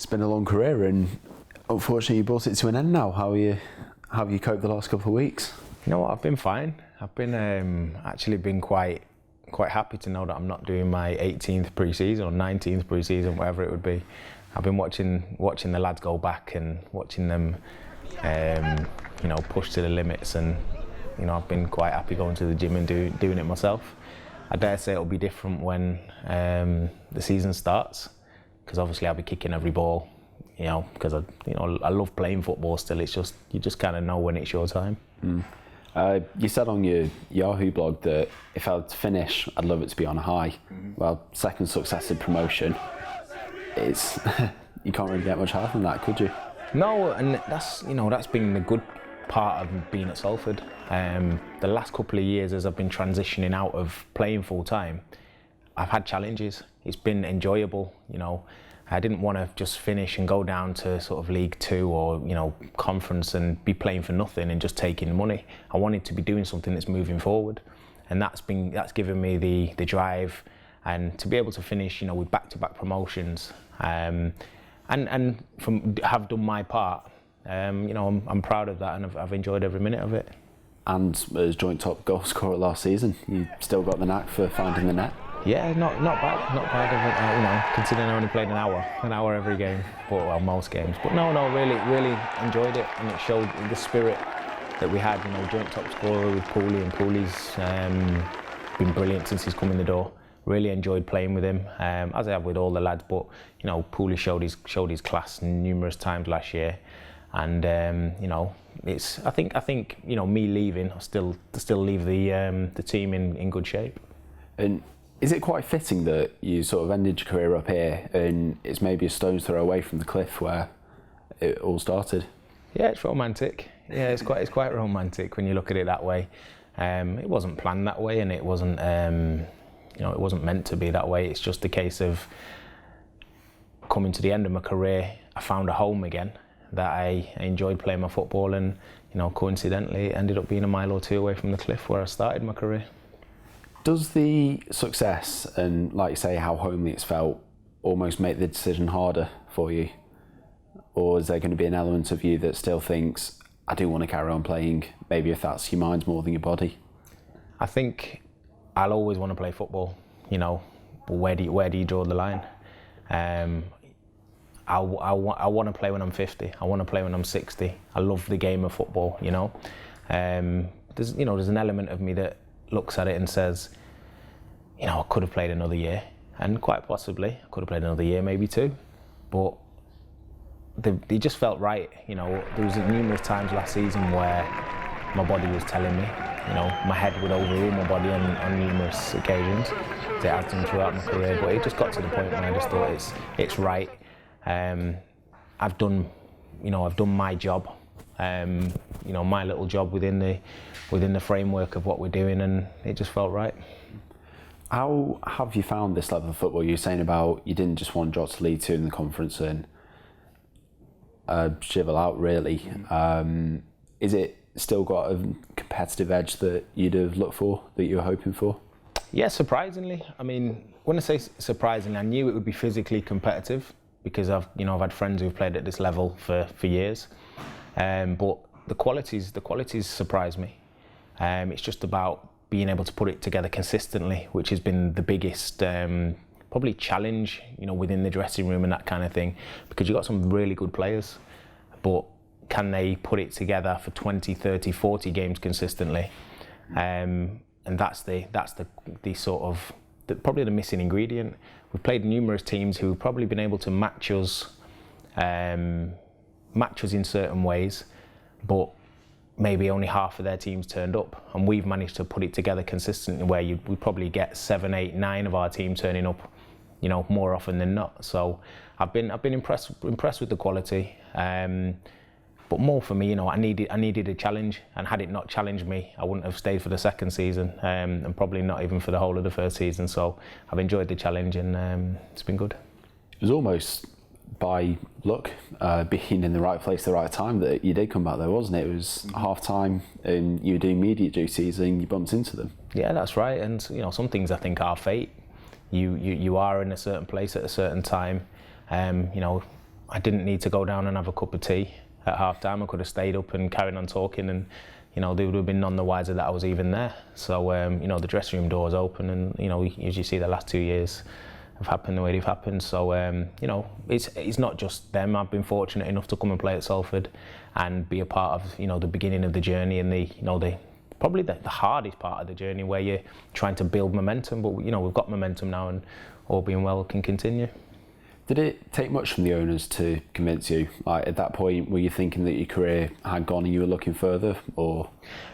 been a long career, and unfortunately you brought it to an end now. How have you coped the last couple of weeks? You know what, I've been fine. I've been actually been quite happy to know that I'm not doing my 18th pre-season or 19th pre-season, whatever it would be. I've been watching the lads go back and watching them, push to the limits, and I've been quite happy going to the gym and doing it myself. I dare say it'll be different when the season starts, because obviously I'll be kicking every ball, because I love playing football still. It's just, you just kind of know when it's your time. You said on your Yahoo blog that if I had to finish, I'd love it to be on a high. Well, second successive promotion, it's you can't really get much higher than that, could you? No, and that's been the good part of being at Salford. The last couple of years, as I've been transitioning out of playing full time, I've had challenges. It's been enjoyable. I didn't want to just finish and go down to sort of League Two or conference and be playing for nothing and just taking money. I wanted to be doing something that's moving forward, and that's given me the drive, and to be able to finish with back-to-back promotions, and have done my part. I'm proud of that, and I've enjoyed every minute of it. And as joint top goal scorer last season, you still got the knack for finding the net. Yeah, not bad. Considering I only played an hour every game, well, most games. But no, really enjoyed it, and it showed the spirit that we had. Joint top scorer with Pooley, and Pooley's been brilliant since he's come in the door. Really enjoyed playing with him, as I have with all the lads. But Pooley showed his class numerous times last year, and it's I think me leaving, I still leave the team in good shape. And is it quite fitting that you sort of ended your career up here, and it's maybe a stone's throw away from the cliff where it all started? Yeah, it's romantic. Yeah, it's quite romantic when you look at it that way. It wasn't planned that way, and it wasn't it wasn't meant to be that way. It's just a case of coming to the end of my career. I found a home again that I enjoyed playing my football, and coincidentally it ended up being a mile or two away from the cliff where I started my career. Does the success and, like you say, how homely it's felt almost make the decision harder for you? Or is there going to be an element of you that still thinks, I do want to carry on playing, maybe if that's your mind more than your body? I think I'll always want to play football, but where do you draw the line? I want to play when I'm 50. I want to play when I'm 60. I love the game of football, There's an element of me that looks at it and says, I could have played another year, and quite possibly I could have played another year, maybe two, but they just felt right. There was numerous times last season where my body was telling me, my head would overrule my body on numerous occasions. It has done throughout my career, but it just got to the point where I just thought it's right. I've done my job, my little job within the framework of what we're doing, and it just felt right. How have you found this level of football? You're saying about you didn't just want to drop to League Two in the conference and shivel out, really. Is it still got a competitive edge that you'd have looked for, that you were hoping for? Yeah, surprisingly. I mean, when I say surprisingly, I knew it would be physically competitive, because I've had friends who've played at this level for years, but the qualities surprise me. It's just about being able to put it together consistently, which has been the biggest probably challenge, within the dressing room and that kind of thing, because you've got some really good players, but can they put it together for 20, 30, 40 games consistently? And that's the sort of probably the missing ingredient. We've played numerous teams who've probably been able to match us in certain ways, but maybe only half of their teams turned up, and we've managed to put it together consistently where we probably get 7, 8, 9 of our team turning up, more often than not. So I've been impressed with the quality, but more for me, I needed a challenge, and had it not challenged me, I wouldn't have stayed for the second season, and probably not even for the whole of the first season. So I've enjoyed the challenge, and it's been good. It was almost by luck, being in the right place at the right time, that you did come back there, wasn't it? It was half time and you were doing media duties and you bumped into them. Yeah, that's right. And some things I think are fate. You are in a certain place at a certain time. I didn't need to go down and have a cup of tea at half time. I could have stayed up and carried on talking, and they would have been none the wiser that I was even there. So the dressing room doors open, and as you see, the last 2 years have happened the way they've happened. So it's not just them. I've been fortunate enough to come and play at Salford and be a part of the beginning of the journey, and the probably the hardest part of the journey, where you're trying to build momentum. But we've got momentum now, and all being well, can continue. Did it take much from the owners to convince you? Like, at that point, were you thinking that your career had gone and you were looking further, or?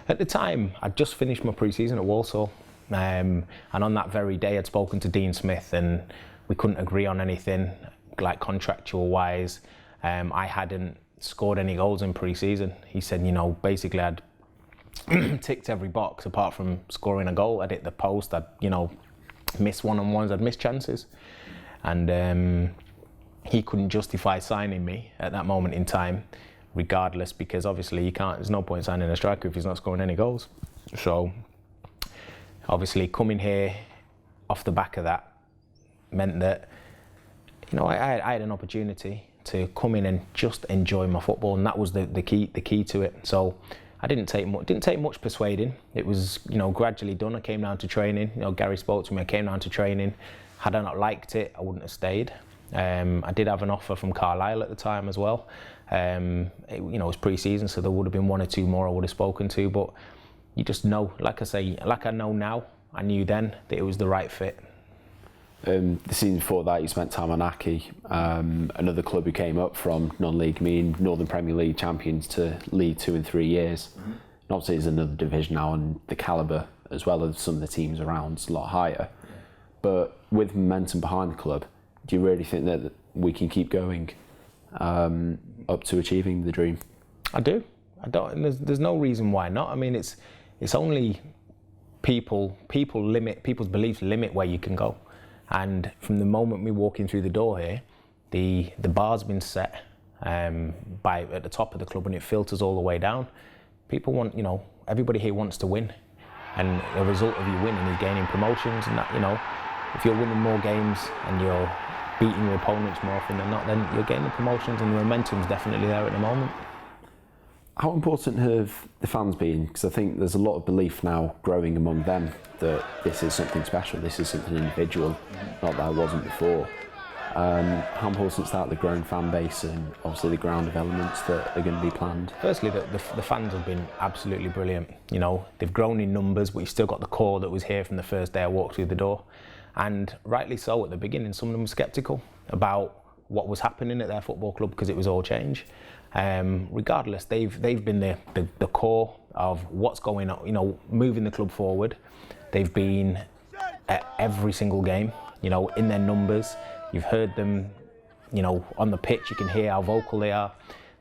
At the time, I'd just finished my pre-season at Walsall, and on that very day, I'd spoken to Dean Smith, and we couldn't agree on anything, like contractual wise. I hadn't scored any goals in pre-season. He said, basically I'd ticked every box apart from scoring a goal. I'd hit the post. I'd missed one-on-ones. I'd missed chances, and he couldn't justify signing me at that moment in time, regardless, because obviously there's no point signing a striker if he's not scoring any goals. So obviously coming here off the back of that meant that I had an opportunity to come in and just enjoy my football, and that was the key to it. So I didn't take much persuading. It was gradually done. I came down to training. Gary spoke to me. I came down to training. Had I not liked it, I wouldn't have stayed. I did have an offer from Carlisle at the time as well. It was pre-season, so there would have been one or two more I would have spoken to. But you just know, like I know now, I knew then that it was the right fit. The season before that, you spent time on Aki, another club who came up from non-league, Northern Premier League champions, to League 2 in 3 years. Mm-hmm. And obviously, it's another division now, and the calibre, as well as some of the teams around, is a lot higher. Yeah. But with momentum behind the club, do you really think that we can keep going up to achieving the dream? I do. I don't. And there's no reason why not. I mean, it's only people's beliefs limit where you can go. And from the moment we walk in through the door here, the bar's been set at the top of the club, and it filters all the way down. People want, everybody here wants to win, and the result of you winning is gaining promotions. And that, if you're winning more games and you're beating your opponents more often than not, then you're gaining promotions, and the momentum's definitely there at the moment. How important have the fans been? Because I think there's a lot of belief now growing among them that this is something special, this is something individual, not that it wasn't before. How important is that, the growing fan base, and obviously the ground of elements that are going to be planned? Firstly, the fans have been absolutely brilliant. They've grown in numbers, but you've still got the core that was here from the first day I walked through the door. And rightly so, at the beginning, some of them were sceptical about what was happening at their football club, because it was all change. Regardless, they've been the core of what's going on, moving the club forward. They've been at every single game, in their numbers. You've heard them, on the pitch. You can hear how vocal they are.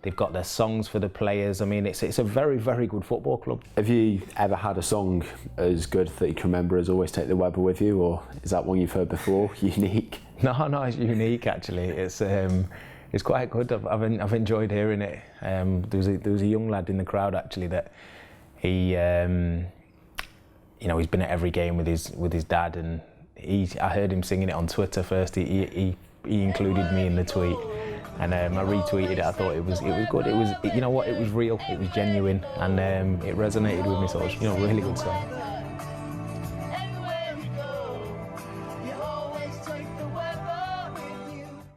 They've got their songs for the players. I mean, it's a very, very good football club. Have you ever had a song as good that you can remember as Always Take the Weather With You, or is that one you've heard before, unique? No, it's unique actually. It's quite good. I've enjoyed hearing it. There was a young lad in the crowd actually that he, he's been at every game with his dad, and I heard him singing it on Twitter first. He included me in the tweet, and I retweeted it. I thought it was good. It was, it was real. It was genuine, and it resonated with me. So it was, really good song.